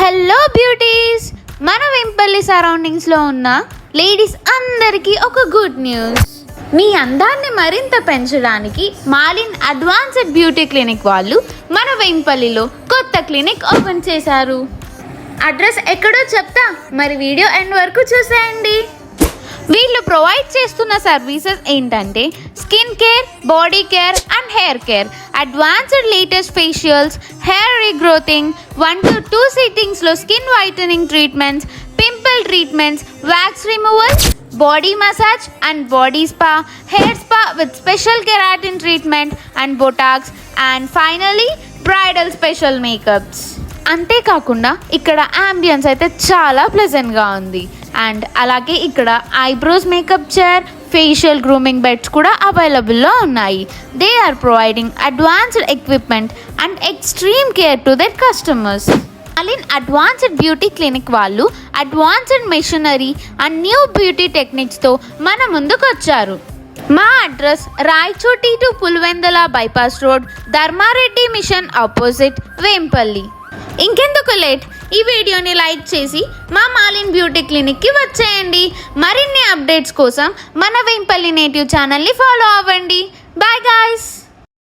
Hello beauties, మన వెంపల్లి సరౌండింగ్స్లో ఉన్న లేడీస్ అందరికీ ఒక గుడ్ న్యూస్. మీ అందాన్ని మరింత పెంచడానికి మాలిన్ అడ్వాన్స్డ్ బ్యూటీ క్లినిక్ వాళ్ళు మన వెంపల్లిలో కొత్త క్లినిక్ ఓపెన్ చేశారు. అడ్రస్ ఎక్కడో చెప్తా, మరి వీడియో ఎండ్ వరకు చూసేయండి. వీళ్ళు ప్రొవైడ్ చేస్తున్న సర్వీసెస్ ఏంటంటే skin care, body care and hair care, advanced latest facials, hair regrowthing, 1 to 2 సిట్టింగ్స్లో skin whitening treatments, pimple treatments, wax removal, body massage and body spa, hair spa with special keratin treatment and botox, and finally bridal special makeups. అంతేకాకుండా ఇక్కడ ambience అయితే చాలా ప్లెజెంట్గా ఉంది. And అలాగే ఇక్కడ eyebrows makeup chair, facial grooming beds కూడా అవైలబుల్లో ఉన్నాయి. They are providing advanced equipment and extreme care to that customers. Malin advanced beauty clinic వాళ్ళు advanced machinery and new beauty టెక్నిక్స్తో మన ముందుకు వచ్చారు. మా address Rayachoti to Pulivendula bypass road, Dharmareddy mission opposite, Vempalli. ఇంకెందుకు లేట్, ఈ వీడియోని లైక్ చేసి మా మాలిన్ బ్యూటీ క్లినిక్కి వచ్చేయండి. మరిన్ని అప్డేట్స్ కోసం మన వెంపల్లి నేటివ్ ఛానల్ని ఫాలో అవ్వండి. Bye guys.